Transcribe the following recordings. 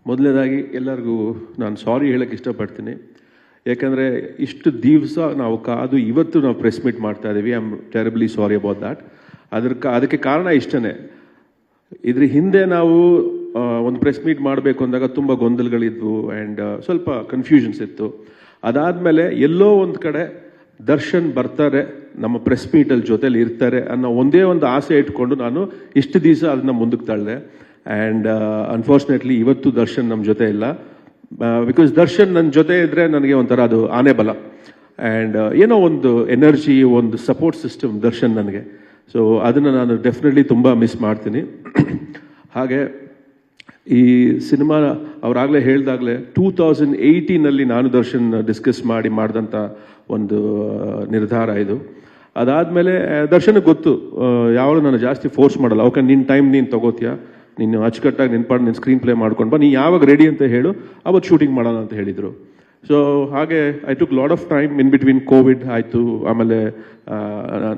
ಮೊದಲನೇದಾಗಿ ಎಲ್ಲರಿಗೂ ನಾನು ಸಾರಿ ಹೇಳಕ್ಕೆ ಇಷ್ಟಪಡ್ತೀನಿ. ಯಾಕಂದರೆ ಇಷ್ಟು ದಿವಸ ನಾವು ಕಾದು ಇವತ್ತು ನಾವು ಪ್ರೆಸ್ ಮೀಟ್ ಮಾಡ್ತಾ ಇದ್ದೀವಿ. I am terribly sorry about that. ಅದಕ್ಕೆ ಕಾರಣ ಇಷ್ಟೇ. ಇದ್ರ ಹಿಂದೆ ನಾವು ಒಂದು ಪ್ರೆಸ್ ಮೀಟ್ ಮಾಡಬೇಕು ಅಂದಾಗ ತುಂಬ ಗೊಂದಲಗಳಿದ್ವು ಆ್ಯಂಡ್ ಸ್ವಲ್ಪ ಕನ್ಫ್ಯೂಷನ್ಸ್ ಇತ್ತು. ಅದಾದಮೇಲೆ ಎಲ್ಲೋ ಒಂದು ಕಡೆ ದರ್ಶನ್ ಬರ್ತಾರೆ, ನಮ್ಮ ಪ್ರೆಸ್ ಮೀಟಲ್ಲಿ ಜೊತೆಲಿ ಇರ್ತಾರೆ ಅನ್ನೋ ಒಂದೇ ಒಂದು ಆಸೆ ಇಟ್ಕೊಂಡು ನಾನು ಇಷ್ಟು ದಿವಸ ಅದನ್ನು ಮುಂದಕ್ಕೆ ತಳ್ಳಿದೆ. ಆ್ಯಂಡ್ ಅನ್ಫಾರ್ಚುನೇಟ್ಲಿ ಇವತ್ತು ದರ್ಶನ್ ನಮ್ಮ ಜೊತೆ ಇಲ್ಲ. ಬಿಕಾಸ್ ದರ್ಶನ್ ನನ್ನ ಜೊತೆ ಇದ್ದರೆ ನನಗೆ ಒಂಥರ ಅದು ಆನೆ ಬಲ ಆ್ಯಂಡ್ ಏನೋ ಒಂದು ಎನರ್ಜಿ, ಒಂದು ಸಪೋರ್ಟ್ ಸಿಸ್ಟಮ್ ದರ್ಶನ್ ನನಗೆ. ಸೊ ಅದನ್ನು ನಾನು ಡೆಫಿನೆಟ್ಲಿ ತುಂಬ ಮಿಸ್ ಮಾಡ್ತೀನಿ. ಹಾಗೆ ಈ ಸಿನಿಮಾ ಅವರಾಗಲೇ ಹೇಳಿದಾಗಲೇ 2018 ನಾನು ದರ್ಶನ್ ಡಿಸ್ಕಸ್ ಮಾಡಿದಂಥ ಒಂದು ನಿರ್ಧಾರ ಇದು. ಅದಾದಮೇಲೆ ದರ್ಶನಕ್ಕೆ ಗೊತ್ತು, ಯಾವಾಗಲೂ ನಾನು ಜಾಸ್ತಿ ಫೋರ್ಸ್ ಮಾಡಲ್ಲ. ಓಕೆ, ನಿನ್ನ ಟೈಮ್ ನೀನು ತಗೋತೀಯ, ನೀನು ಅಚ್ಚುಕಟ್ಟಾಗಿ ನಿನ್ನ ನಿನ್ನ ಸ್ಕ್ರೀನ್ ಪ್ಲೇ ಮಾಡ್ಕೊಂಡು ಬಾ, ನೀನು ಯಾವಾಗ ರೆಡಿ ಅಂತ ಹೇಳು, ಅವತ್ತು ಶೂಟಿಂಗ್ ಮಾಡೋಣ ಅಂತ ಹೇಳಿದರು. ಸೊ ಹಾಗೆ I took lot of time in between. Covid ಆಯಿತು, ಆಮೇಲೆ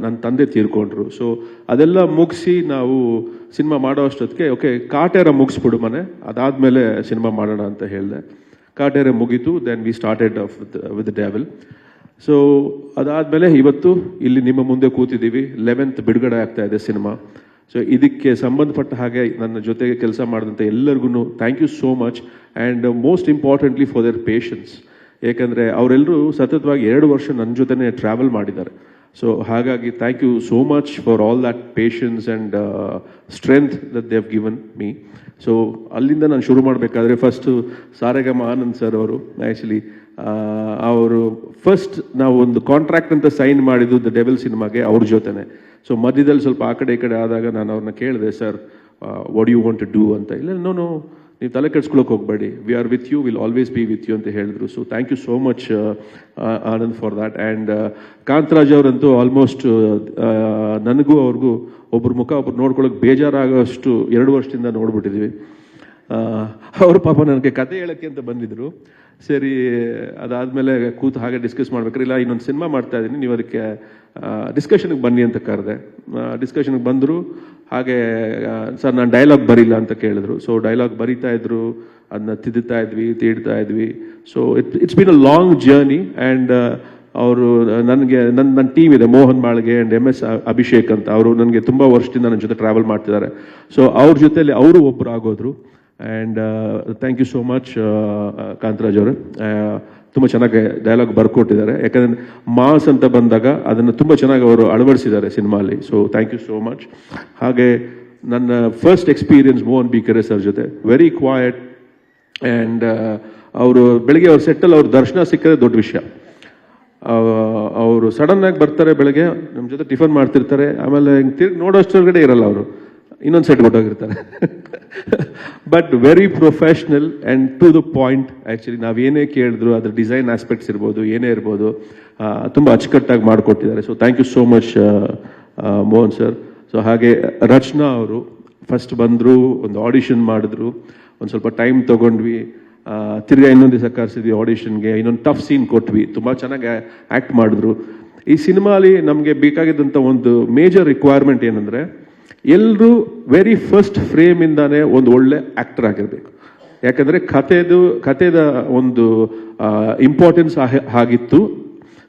ನನ್ನ ತಂದೆ ತೀರ್ಕೊಂಡ್ರು. ಸೊ ಅದೆಲ್ಲ ಮುಗಿಸಿ ನಾವು ಸಿನಿಮಾ ಮಾಡೋ ಅಷ್ಟೊತ್ತಿಗೆ ಓಕೆ ಕಾಟೇರ ಮುಗಿಸ್ಬಿಡು ಮನೆ, ಅದಾದಮೇಲೆ ಸಿನಿಮಾ ಮಾಡೋಣ ಅಂತ ಹೇಳಿದೆ. ಕಾಟೇರ ಮುಗೀತು, then we started with Devil. So ಅದಾದಮೇಲೆ ಇವತ್ತು ಇಲ್ಲಿ ನಿಮ್ಮ ಮುಂದೆ ಕೂತಿದ್ದೀವಿ. 11th ಬಿಡುಗಡೆ ಆಗ್ತಾ ಇದೆ ಸಿನಿಮಾ. ಸೊ ಇದಕ್ಕೆ ಸಂಬಂಧಪಟ್ಟ ಹಾಗೆ ನನ್ನ ಜೊತೆಗೆ ಕೆಲಸ ಮಾಡಿದಂಥ ಎಲ್ಲರಿಗೂ thank you so much. And most importantly for their patience. ಏಕೆಂದರೆ ಅವರೆಲ್ಲರೂ ಸತತವಾಗಿ 2 ವರ್ಷ ನನ್ನ ಜೊತೆನೇ ಟ್ರಾವೆಲ್ ಮಾಡಿದ್ದಾರೆ. ಸೊ ಹಾಗಾಗಿ thank you so much for all that patience and strength that they have given me. So ಅಲ್ಲಿಂದ ನಾನು ಶುರು ಮಾಡಬೇಕಾದ್ರೆ ಫಸ್ಟು ಸಾರೆಗಮ ಆನಂದ್ ಸರ್ ಅವರು ಆ್ಯಕ್ಚುಲಿ ಅವರು ಫಸ್ಟ್ ನಾವು ಒಂದು ಕಾಂಟ್ರಾಕ್ಟ್ ಅಂತ ಸೈನ್ ಮಾಡಿದ್ದು ದ ಡೆವಿಲ್ ಸಿನಿಮಾಗೆ ಅವ್ರ ಜೊತೆನೆ. ಸೊ ಮಧ್ಯದಲ್ಲಿ ಸ್ವಲ್ಪ ಆ ಕಡೆ ಈ ಕಡೆ ಆದಾಗ ನಾನು ಅವ್ರನ್ನ ಕೇಳಿದೆ, sir what you want to do ಅಂತ. ಇಲ್ಲ ನೋ ನೀವು ತಲೆ ಕೆಡ್ಸ್ಕೊಳಕ್ಕೆ ಹೋಗಬೇಡಿ, we are with you, will always be with you ಅಂತ ಹೇಳಿದ್ರು. So thank you so much Anand for that. And Kantharaj ಅವರಂತೂ ಆಲ್ಮೋಸ್ಟ್ ನನಗೂ ಅವ್ರಿಗೂ ಒಬ್ರು ಮುಖ ಒಬ್ರು ನೋಡ್ಕೊಳಕ್ಕೆ ಬೇಜಾರಾಗೋಷ್ಟು 2 ವರ್ಷದಿಂದ ನೋಡ್ಬಿಟ್ಟಿದ್ವಿ. ಅವರು ಪಾಪ ನನಗೆ ಕತೆ ಹೇಳೋಕ್ಕೆ ಅಂತ ಬಂದಿದ್ರು. ಸರಿ, ಅದಾದಮೇಲೆ ಕೂತು ಹಾಗೆ ಡಿಸ್ಕಸ್ ಮಾಡ್ಬೇಕಾದ್ರೆ, ಇಲ್ಲ ಇನ್ನೊಂದು ಸಿನಿಮಾ ಮಾಡ್ತಾ ಇದ್ದೀನಿ, ನೀವು ಅದಕ್ಕೆ ಡಿಸ್ಕಷನ್ಗೆ ಬನ್ನಿ ಅಂತ ಕರೆದೆ. ಡಿಸ್ಕಷನ್ಗೆ ಬಂದರು. ಹಾಗೆ ಸರ್ ನಾನು ಡೈಲಾಗ್ ಬರೀಲ್ಲ ಅಂತ ಕೇಳಿದ್ರು. ಸೊ ಡೈಲಾಗ್ ಬರೀತಾ ಇದ್ರು, ಅದನ್ನ ತೀಡ್ತಾ ಇದ್ವಿ. So it's been a long journey. And ಅವರು ನನಗೆ ನನ್ನ ಟೀಮ್ ಇದೆ, ಮೋಹನ್ ಮಾಳ್ಗೆ ಆ್ಯಂಡ್ MS ಅಭಿಷೇಕ್ ಅಂತ. ಅವರು ನನಗೆ ತುಂಬ ವರ್ಷದಿಂದ ನನ್ನ ಜೊತೆ ಟ್ರಾವೆಲ್ ಮಾಡ್ತಿದ್ದಾರೆ. ಸೊ ಅವ್ರ ಜೊತೆಲಿ ಅವರು ಒಬ್ಬರು ಆಗೋದ್ರು. And thank you so much Kantharaj ಅವರು. ತುಂಬ ಚೆನ್ನಾಗಿ ಡೈಲಾಗ್ ಬರ್ಕೊಟ್ಟಿದ್ದಾರೆ. ಯಾಕಂದರೆ ಮಾಸ್ ಅಂತ ಬಂದಾಗ ಅದನ್ನು ತುಂಬ ಚೆನ್ನಾಗಿ ಅವರು ಅಳವಡಿಸಿದ್ದಾರೆ ಸಿನಿಮಾಲಿ. So thank you so much. ಹಾಗೆ ನನ್ನ first experience Mohan B Kere sir ಜೊತೆ, ವೆರಿ ಕ್ವಾಯಟ್. ಆ್ಯಂಡ್ ಅವರು ಬೆಳಗ್ಗೆ ಅವ್ರ ಸೆಟ್ಟಲ್ಲಿ ಅವ್ರ ದರ್ಶನ ಸಿಕ್ಕದೆ ದೊಡ್ಡ ವಿಷಯ. ಅವರು ಸಡನ್ನಾಗಿ ಬರ್ತಾರೆ, ಬೆಳಗ್ಗೆ ನಮ್ಮ ಜೊತೆ ಟಿಫನ್ ಮಾಡ್ತಿರ್ತಾರೆ, ಆಮೇಲೆ ಹಿಂಗೆ ತಿರ್ಗಿ ನೋಡೋಷ್ಟೊಳಗಡೆ ಇರಲ್ಲ ಅವರು, ಇನ್ನೊಂದು ಸೆಟ್ ಕೊಟ್ಟೋಗಿರ್ತಾರೆ. But very professional and to the point. Actually ನಾವೇನೇ ಕೇಳಿದ್ರು ಅದ್ರ ಡಿಸೈನ್ ಆಸ್ಪೆಕ್ಟ್ಸ್ ಇರ್ಬೋದು, ಏನೇ ಇರ್ಬೋದು, ತುಂಬ ಅಚ್ಚುಕಟ್ಟಾಗಿ ಮಾಡಿಕೊಟ್ಟಿದ್ದಾರೆ. So thank you so much Mohan sir. So ಹಾಗೆ ರಚನಾ ಅವರು ಫಸ್ಟ್ ಬಂದರು, ಒಂದು ಆಡಿಷನ್ ಮಾಡಿದ್ರು, ಒಂದು ಸ್ವಲ್ಪ ಟೈಮ್ ತೊಗೊಂಡ್ವಿ, ತಿರ್ಗಾ ಇನ್ನೊಂದು ದಿವಸ ಕರೆಸಿದ್ವಿ ಆಡಿಷನ್ಗೆ, ಇನ್ನೊಂದು ಟಫ್ ಸೀನ್ ಕೊಟ್ವಿ, ತುಂಬ ಚೆನ್ನಾಗಿ ಆ್ಯಕ್ಟ್ ಮಾಡಿದ್ರು. ಈ ಸಿನಿಮಾಲಿ ನಮಗೆ ಬೇಕಾಗಿದ್ದಂಥ ಒಂದು ಮೇಜರ್ ರಿಕ್ವೈರ್ಮೆಂಟ್ ಏನಂದರೆ, ಎಲ್ಲರೂ ವೆರಿ ಫಸ್ಟ್ ಫ್ರೇಮಿಂದಾನೇ ಒಂದು ಒಳ್ಳೆ ಆ್ಯಕ್ಟರ್ ಆಗಿರಬೇಕು. ಯಾಕಂದರೆ ಕಥೆದ ಒಂದು ಇಂಪಾರ್ಟೆನ್ಸ್ ಆಗಿತ್ತು.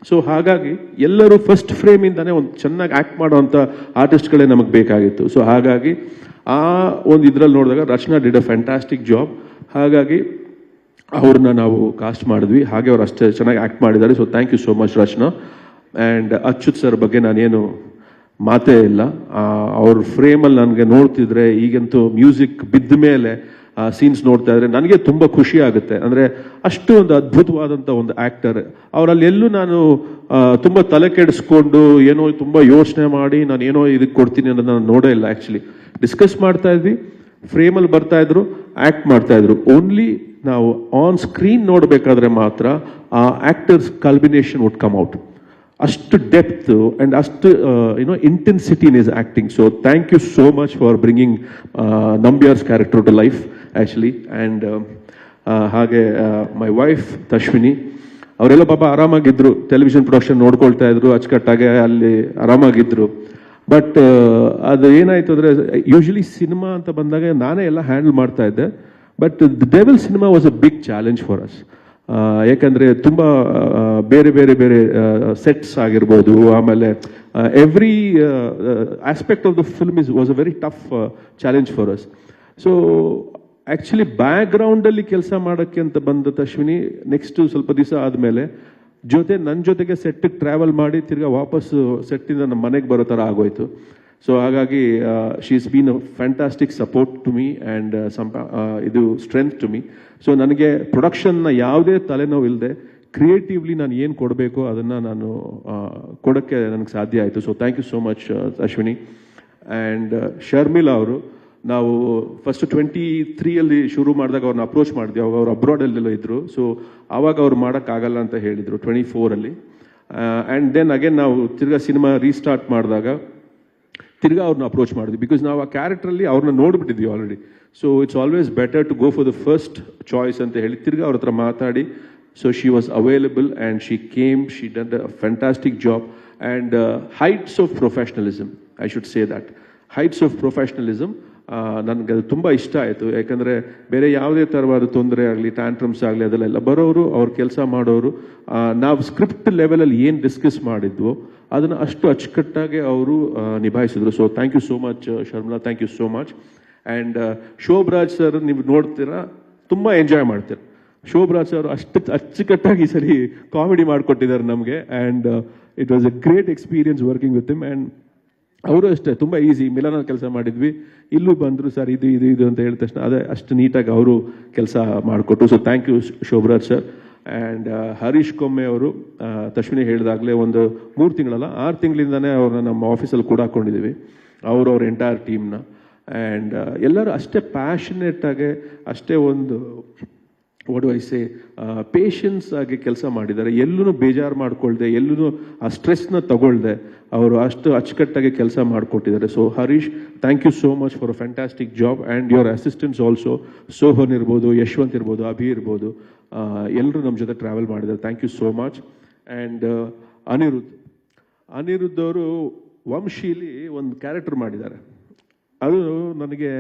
ಸೊ ಹಾಗಾಗಿ ಎಲ್ಲರೂ ಫಸ್ಟ್ ಫ್ರೇಮಿಂದಾನೇ ಒಂದು ಚೆನ್ನಾಗಿ ಆ್ಯಕ್ಟ್ ಮಾಡೋವಂಥ ಆರ್ಟಿಸ್ಟ್ಗಳೇ ನಮಗೆ ಬೇಕಾಗಿತ್ತು. ಸೊ ಹಾಗಾಗಿ ಆ ಒಂದು ಇದರಲ್ಲಿ ನೋಡಿದಾಗ ರಚನಾ ಡಿಡ್ ಅ ಫ್ಯಾಂಟಾಸ್ಟಿಕ್ ಜಾಬ್. ಹಾಗಾಗಿ ಅವ್ರನ್ನ ನಾವು ಕಾಸ್ಟ್ ಮಾಡಿದ್ವಿ. ಹಾಗೆ ಅವ್ರು ಅಷ್ಟೇ ಚೆನ್ನಾಗಿ ಆ್ಯಕ್ಟ್ ಮಾಡಿದ್ದಾರೆ. So thank you so much Rachana. And Achyuth sir ಬಗ್ಗೆ ನಾನೇನು ಮಾತೇ ಇಲ್ಲ. ಅವ್ರ ಫ್ರೇಮಲ್ಲಿ ನನಗೆ ನೋಡ್ತಿದ್ರೆ, ಈಗಂತೂ ಮ್ಯೂಸಿಕ್ ಬಿದ್ದ ಮೇಲೆ ಸೀನ್ಸ್ ನೋಡ್ತಾ ಇದ್ರೆ ನನಗೆ ತುಂಬ ಖುಷಿ ಆಗುತ್ತೆ. ಅಂದರೆ ಅಷ್ಟು ಒಂದು ಅದ್ಭುತವಾದಂಥ ಒಂದು ಆ್ಯಕ್ಟರ್. ಅವರಲ್ಲಿ ಎಲ್ಲೂ ನಾನು ತುಂಬ ತಲೆ ಕೆಡಿಸ್ಕೊಂಡು ಏನೋ ತುಂಬ ಯೋಚನೆ ಮಾಡಿ ನಾನು ಏನೋ ಇದಕ್ಕೆ ಕೊಡ್ತೀನಿ ಅನ್ನೋದು ನಾನು ನೋಡೇ ಇಲ್ಲ. ಆ್ಯಕ್ಚುಲಿ ಡಿಸ್ಕಸ್ ಮಾಡ್ತಾ ಇದ್ವಿ, ಫ್ರೇಮಲ್ಲಿ ಬರ್ತಾ ಇದ್ರು, ಆ್ಯಕ್ಟ್ ಮಾಡ್ತಾ ಇದ್ರು. ಓನ್ಲಿ ನಾವು ಆನ್ ಸ್ಕ್ರೀನ್ ನೋಡಬೇಕಾದ್ರೆ ಮಾತ್ರ ಆ actors combination would come out. ಅಷ್ಟು ಡೆಪ್ತ್ ಆ್ಯಂಡ್ ಅಷ್ಟು intensity in his acting. So thank you so much for bringing Nambiar's character to life actually. And ಹಾಗೆ ಮೈ ವೈಫ್ ತಶ್ವಿನಿ, ಅವರೆಲ್ಲ ಪಾಪ ಆರಾಮಾಗಿದ್ದರು, ಟೆಲಿವಿಷನ್ ಪ್ರೊಡಕ್ಷನ್ ನೋಡ್ಕೊಳ್ತಾ ಇದ್ರು, ಅಚ್ಚುಕಟ್ಟಾಗೆ ಅಲ್ಲಿ ಆರಾಮಾಗಿದ್ದರು. ಬಟ್ ಅದು ಏನಾಯಿತು ಅಂದರೆ, ಯೂಶ್ವಲಿ ಸಿನಿಮಾ ಅಂತ ಬಂದಾಗ ನಾನೇ ಎಲ್ಲ ಹ್ಯಾಂಡಲ್ ಮಾಡ್ತಾ ಇದ್ದೆ. But the Devil cinema was a big challenge for us. ಯಾಕಂದರೆ ತುಂಬ ಬೇರೆ ಬೇರೆ ಬೇರೆ ಸೆಟ್ಸ್ ಆಗಿರ್ಬೋದು, ಆಮೇಲೆ every aspect of the film was a very tough challenge for us. So actually ಬ್ಯಾಕ್ಗ್ರೌಂಡಲ್ಲಿ ಕೆಲಸ ಮಾಡೋಕ್ಕೆ ಅಂತ ಬಂದ ಅಶ್ವಿನಿ ನೆಕ್ಸ್ಟು ಸ್ವಲ್ಪ ದಿವಸ ಆದಮೇಲೆ ನನ್ನ ಜೊತೆಗೆ ಸೆಟ್ಟಿಗೆ ಟ್ರಾವೆಲ್ ಮಾಡಿ ತಿರ್ಗಾ ವಾಪಸ್ಸು ಸೆಟ್ಟಿಂದ ನಮ್ಮ ಮನೆಗೆ ಬರೋ ಥರ ಆಗೋಯ್ತು. ಸೊ ಹಾಗಾಗಿ she is been a fantastic support to me and ಇದು ಸ್ಟ್ರೆಂತ್ ಟು ಮೀ. ಸೊ ನನಗೆ ಪ್ರೊಡಕ್ಷನ್ನ ಯಾವುದೇ ತಲೆನೋವು ಇಲ್ಲದೆ ಕ್ರಿಯೇಟಿವ್ಲಿ ನಾನು ಏನು ಕೊಡಬೇಕು ಅದನ್ನು ನಾನು ಕೊಡೋಕ್ಕೆ ನನಗೆ ಸಾಧ್ಯ ಆಯಿತು. So thank you so much Ashwini. And Sharmila ಅವರು, ನಾವು ಫಸ್ಟ್ 23 ಶುರು ಮಾಡಿದಾಗ ಅವ್ರನ್ನ ಅಪ್ರೋಚ್ ಮಾಡಿದ್ವಿ. ಅವಾಗ ಅವ್ರು ಅಬ್ರಾಡಲ್ಲೆಲ್ಲ ಇದ್ದರು. ಸೊ ಆವಾಗ ಅವ್ರು ಮಾಡೋಕ್ಕಾಗಲ್ಲ ಅಂತ ಹೇಳಿದರು 24 ಆ್ಯಂಡ್ ದೆನ್ ಅಗೇನ್ ನಾವು ತಿರ್ಗಾ ಸಿನಿಮಾ ರೀಸ್ಟಾರ್ಟ್ ಮಾಡಿದಾಗ ತಿರ್ಗಾ ಅವ್ರನ್ನ ಅಪ್ರೋಚ್ ಮಾಡಿದ್ವಿ. ಬಿಕಾಸ್ ನಾವು ಆ ಕ್ಯಾರೆಕ್ಟ್ರಲ್ಲಿ ಅವ್ರನ್ನ ನೋಡಿಬಿಟ್ಟಿದ್ವಿ already. So it's always better to go for the first choice ಅಂತ ಹೇಳಿ ತಿರ್ಗಾ ಅವ್ರ ಹತ್ರ ಮಾತಾಡಿ, so she was available and she came, she done a fantastic job and heights of professionalism, I should say that. Heights of professionalism ನನಗೆ ಅದು ತುಂಬ ಇಷ್ಟ ಆಯಿತು. ಯಾಕಂದರೆ ಬೇರೆ ಯಾವುದೇ ಥರವಾದ ತೊಂದರೆ ಆಗಲಿ, ಟ್ಯಾಂಟ್ರಮ್ಸ್ ಆಗಲಿ, ಅದೆಲ್ಲ ಬರೋರು, ಅವ್ರು ಕೆಲಸ ಮಾಡೋರು, ನಾವು ಸ್ಕ್ರಿಪ್ಟ್ ಲೆವೆಲಲ್ಲಿ ಏನು ಡಿಸ್ಕಸ್ ಮಾಡಿದ್ವೋ ಅದನ್ನು ಅಷ್ಟು ಅಚ್ಚುಕಟ್ಟಾಗಿ ಅವರು ನಿಭಾಯಿಸಿದ್ರು. So thank you so much Sharmila, thank you so much. And Shobharaj sir ನೀವು ನೋಡ್ತೀರಾ, ತುಂಬ ಎಂಜಾಯ್ ಮಾಡ್ತೀರ. ಶೋಭರಾಜ್ ಸರ್ ಅಷ್ಟು ಅಚ್ಚುಕಟ್ಟಾಗಿ ಈ ಸರಿ ಕಾಮಿಡಿ ಮಾಡಿಕೊಟ್ಟಿದ್ದಾರೆ ನಮಗೆ. And it was A great experience working with him. And ಅವರು ಅಷ್ಟೇ ತುಂಬ ಈಸಿ. ಮಿಲನಲ್ಲಿ ಕೆಲಸ ಮಾಡಿದ್ವಿ, ಇಲ್ಲೂ ಬಂದರು, ಸರ್ ಇದು ಇದು ಇದು ಅಂತ ಹೇಳಿದ ತಕ್ಷಣ ಅದೇ ಅಷ್ಟು ನೀಟಾಗಿ ಅವರು ಕೆಲಸ ಮಾಡಿಕೊಟ್ರು. So thank you Shobharaj sir. And Harish Komme ಅವರು, ತಶ್ವಿನಿ ಹೇಳಿದಾಗಲೇ ಒಂದು 3 ತಿಂಗಳಲ್ಲ 6 ತಿಂಗಳಿಂದನೇ ಅವ್ರನ್ನ ನಮ್ಮ ಆಫೀಸಲ್ಲಿ ಕೂಡ ಹಾಕ್ಕೊಂಡಿದ್ದೀವಿ, ಅವ್ರ ಎಂಟೈರ್ ಟೀಮ್ನ. ಆ್ಯಂಡ್ ಎಲ್ಲರೂ ಅಷ್ಟೇ ಪ್ಯಾಷನೇಟಾಗಿ, ಅಷ್ಟೇ ಒಂದು what do I say patience ಆಗಿ ಕೆಲಸ ಮಾಡಿದ್ದಾರೆ. ಎಲ್ಲೂ ಬೇಜಾರು ಮಾಡ್ಕೊಳ್ದೆ, ಎಲ್ಲೂ ಆ ಸ್ಟ್ರೆಸ್ನ ತಗೊಳ್ದೆ ಅವರು ಅಷ್ಟು ಅಚ್ಚುಕಟ್ಟಾಗಿ ಕೆಲಸ ಮಾಡಿಕೊಟ್ಟಿದ್ದಾರೆ. So Harish, thank you so much for a fantastic job. And your assistants also, Sohan ಇರ್ಬೋದು, ಯಶವಂತ್ ಇರ್ಬೋದು, ಅಭಿ ಇರ್ಬೋದು, ಎಲ್ಲರೂ ನಮ್ಮ ಜೊತೆ ಟ್ರಾವೆಲ್ ಮಾಡಿದ್ದಾರೆ. Thank you so much. And Aniruddh ಅವರು ವಂಶೀಲಿ ಒಂದು ಕ್ಯಾರೆಕ್ಟರ್ ಮಾಡಿದ್ದಾರೆ. ಅದು ನನಗೆ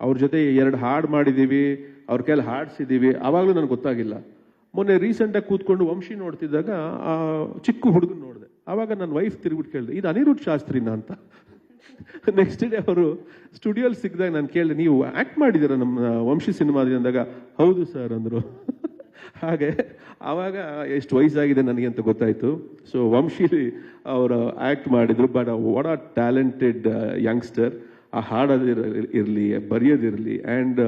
ಅವ್ರ ಜೊತೆ 2 ಹಾಡು ಮಾಡಿದ್ದೀವಿ, ಅವ್ರ ಕೈಯಲ್ಲಿ ಹಾಡ್ಸಿದ್ದೀವಿ, ಆವಾಗಲೂ ನನಗೆ ಗೊತ್ತಾಗಿಲ್ಲ. ಮೊನ್ನೆ ರೀಸೆಂಟಾಗಿ ಕೂತ್ಕೊಂಡು ವಂಶಿ ನೋಡ್ತಿದ್ದಾಗ ಆ ಚಿಕ್ಕ ಹುಡುಗನ ನೋಡಿದೆ. ಆವಾಗ ನನ್ನ ವೈಫ್ ತಿರುಗಿಬಿಟ್ಟು ಕೇಳಿದೆ, ಇದು ಅನಿರುದ್ಧ್ ಶಾಸ್ತ್ರಿನ ಅಂತ. ನೆಕ್ಸ್ಟ್ ಡೇ ಅವರು ಸ್ಟುಡಿಯೋಲ್ಲಿ ಸಿಕ್ಕಿದಾಗ ನಾನು ಕೇಳಿದೆ, ನೀವು ಆ್ಯಕ್ಟ್ ಮಾಡಿದ್ದೀರ ನಮ್ಮ ವಂಶಿ ಸಿನಿಮಾದಲ್ಲಿ ಅಂದಾಗ, ಹೌದು ಸರ್ ಅಂದರು. ಹಾಗೆ ಆವಾಗ ಎಷ್ಟು ವಯಸ್ಸಾಗಿದೆ ನನಗೆ ಅಂತ ಗೊತ್ತಾಯಿತು. ಸೊ ವಂಶಿಲಿ ಅವರು ಆ್ಯಕ್ಟ್ ಮಾಡಿದರು. But what are talented youngster. ಆ ಹಾಡೋದಿರಲಿ, ಬರೆಯೋದಿರಲಿ, and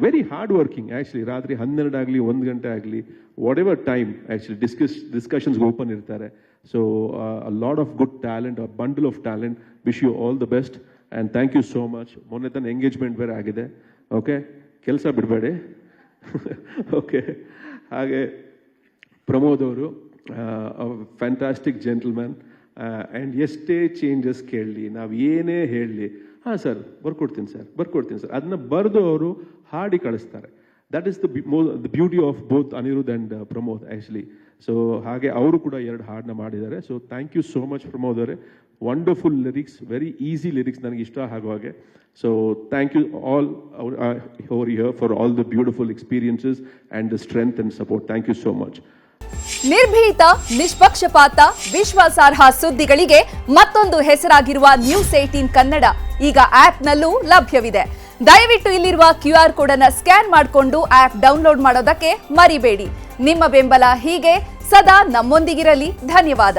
very hard working. Actually ರಾತ್ರಿ 12 ಆಗಲಿ 1 ಗಂಟೆ ಆಗಲಿ, ವಾಟ್ ಎವರ್ ಟೈಮ್ ಆ್ಯಕ್ಚುಲಿ ಡಿಸ್ಕಷನ್ಸ್ಗೆ ಓಪನ್ ಇರ್ತಾರೆ. So a lot of good talent, a bundle of talent. Wish you all the best and thank you so much. ಮೊನ್ನೆ ತನ್ನ ಎಂಗೇಜ್ಮೆಂಟ್ ಬೇರೆ ಆಗಿದೆ. ಓಕೆ, ಕೆಲಸ ಬಿಡಬೇಡಿ. ಓಕೆ. ಹಾಗೆ ಪ್ರಮೋದ್ ಅವರು, ಫ್ಯಾಂಟಾಸ್ಟಿಕ್ ಜೆಂಟಲ್ಮ್ಯಾನ್. ಆ್ಯಂಡ್ ಎಷ್ಟೇ ಚೇಂಜಸ್ ಕೇಳಲಿ, ನಾವು ಏನೇ ಹೇಳಲಿ, ಹಾಂ ಸರ್ ಬರ್ಕೊಡ್ತೀನಿ ಸರ್ ಅದನ್ನ ಬರೆದು ಅವರು ಹಾಡಿ ಕಳಿಸ್ತಾರೆ. That is the beauty of both Anirudh and Pramod actually. So ಹಾಗೆ ಅವರು ಕೂಡ 2 ಹಾಡನ್ನ ಮಾಡಿದ್ದಾರೆ. So thank you so much Pramod ಅವರೇ. Wonderful lyrics, very easy lyrics, ನನಗೆ ಇಷ್ಟ ಆಗೋ ಹಾಗೆ. So thank you all over here for all the beautiful experiences and the strength and support. Thank you so much. ನಿರ್ಭೀತ, ನಿಷ್ಪಕ್ಷಪಾತ, ವಿಶ್ವಾಸಾರ್ಹ ಸುದ್ದಿಗಳಿಗೆ ಮತ್ತೊಂದು ಹೆಸರಾಗಿರುವ ನ್ಯೂಸ್ 18 ಕನ್ನಡ ಈಗ ಆಪ್ನಲ್ಲೂ ಲಭ್ಯವಿದೆ. ದಯವಿಟ್ಟು ಇಲ್ಲಿರುವ QR ಕೋಡ್ ಅನ್ನು ಸ್ಕ್ಯಾನ್ ಮಾಡಿಕೊಂಡು ಆಪ್ ಡೌನ್ಲೋಡ್ ಮಾಡೋದಕ್ಕೆ ಮರಿಬೇಡಿ. ನಿಮ್ಮ ಬೆಂಬಲ ಹೀಗೆ ಸದಾ ನಮ್ಮೊಂದಿಗಿರಲಿ. ಧನ್ಯವಾದ.